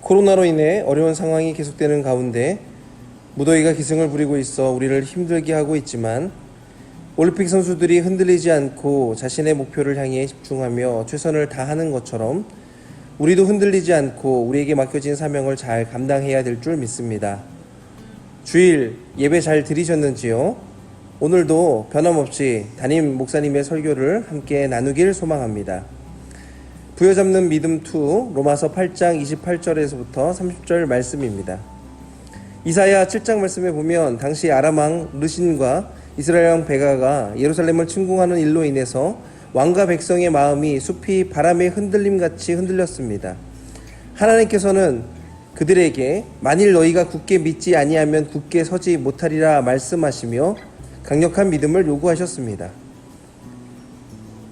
코로나로 인해 어려운 상황이 계속되는 가운데 무더위가 기승을 부리고 있어 우리를 힘들게 하고 있지만 올림픽 선수들이 흔들리지 않고 자신의 목표를 향해 집중하며 최선을 다하는 것처럼 우리도 흔들리지 않고 우리에게 맡겨진 사명을 잘 감당해야 될 줄 믿습니다. 주일 예배 잘 드리셨는지요? 오늘도 변함없이 담임 목사님의 설교를 함께 나누길 소망합니다. 부여잡는 믿음 2 로마서 8장 28절에서부터 30절 말씀입니다. 이사야 7장 말씀에 보면 당시 아람 왕 르신과 이스라엘 왕 베가가 예루살렘을 침공하는 일로 인해서 왕과 백성의 마음이 숲이 바람의 흔들림같이 흔들렸습니다. 하나님께서는 그들에게 만일 너희가 굳게 믿지 아니하면 굳게 서지 못하리라 말씀하시며 강력한 믿음을 요구하셨습니다.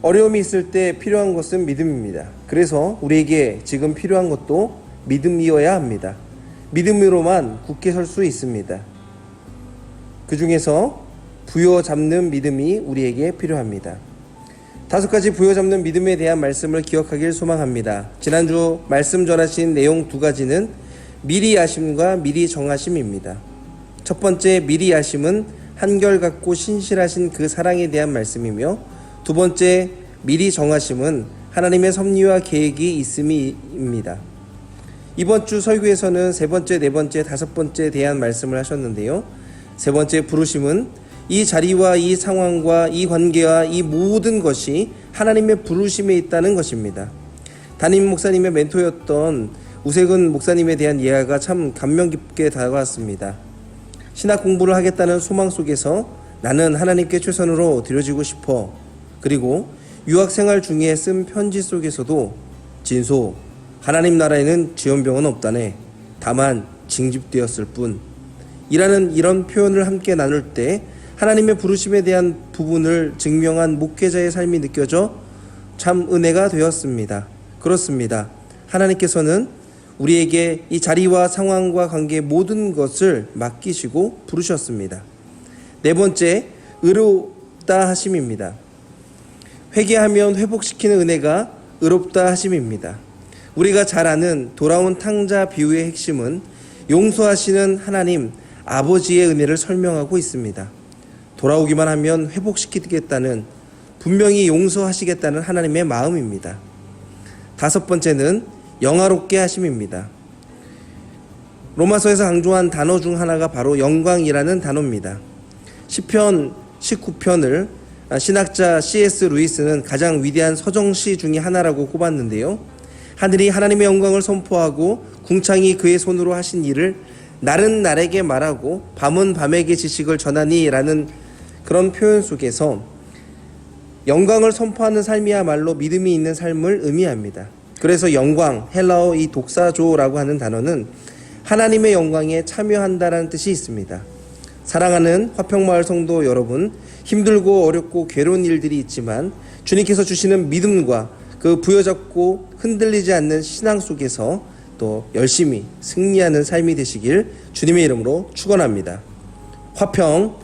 어려움이 있을 때 필요한 것은 믿음입니다. 그래서 우리에게 지금 필요한 것도 믿음이어야 합니다. 믿음으로만 굳게 설 수 있습니다. 그 중에서 부여잡는 믿음이 우리에게 필요합니다. 5가지 부여잡는 믿음에 대한 말씀을 기억하길 소망합니다. 지난주 말씀 전하신 내용 2가지는 미리 아심과 미리 정하심입니다. 첫 번째 미리 아심은 한결같고 신실하신 그 사랑에 대한 말씀이며, 두 번째 미리 정하심은 하나님의 섭리와 계획이 있음입니다. 이번 주 설교에서는 3번째, 4번째, 5번째에 대한 말씀을 하셨는데요. 3번째 부르심은 이 자리와 이 상황과 이 관계와 이 모든 것이 하나님의 부르심에 있다는 것입니다. 담임 목사님의 멘토였던 우세근 목사님에 대한 예화가 참 감명 깊게 다가왔습니다. 신학 공부를 하겠다는 소망 속에서 나는 하나님께 최선으로 드려지고 싶어. 그리고 유학생활 중에 쓴 편지 속에서도 진소, 하나님 나라에는 지연병은 없다네. 다만 징집되었을 뿐. 이런 표현을 함께 나눌 때 하나님의 부르심에 대한 부분을 증명한 목회자의 삶이 느껴져 참 은혜가 되었습니다. 그렇습니다. 하나님께서는 우리에게 이 자리와 상황과 관계 모든 것을 맡기시고 부르셨습니다. 4번째, 의롭다 하심입니다. 회개하면 회복시키는 은혜가 의롭다 하심입니다. 우리가 잘 아는 돌아온 탕자 비유의 핵심은 용서하시는 하나님 아버지의 은혜를 설명하고 있습니다. 돌아오기만 하면 회복시키겠다는, 분명히 용서하시겠다는 하나님의 마음입니다. 5번째는 영화롭게 하심입니다. 로마서에서 강조한 단어 중 하나가 바로 영광이라는 단어입니다. 시편 19편을 신학자 C.S. 루이스는 가장 위대한 서정시 중에 하나라고 꼽았는데요. 하늘이 하나님의 영광을 선포하고 궁창이 그의 손으로 하신 일을 날은 날에게 말하고 밤은 밤에게 지식을 전하니 라는 그런 표현 속에서 영광을 선포하는 삶이야말로 믿음이 있는 삶을 의미합니다. 그래서 영광, 헬라어 이 독사조라고 하는 단어는 하나님의 영광에 참여한다라는 뜻이 있습니다. 사랑하는 화평마을 성도 여러분, 힘들고 어렵고 괴로운 일들이 있지만 주님께서 주시는 믿음과 그 부여잡고 흔들리지 않는 신앙 속에서 또 열심히 승리하는 삶이 되시길 주님의 이름으로 축원합니다. 화평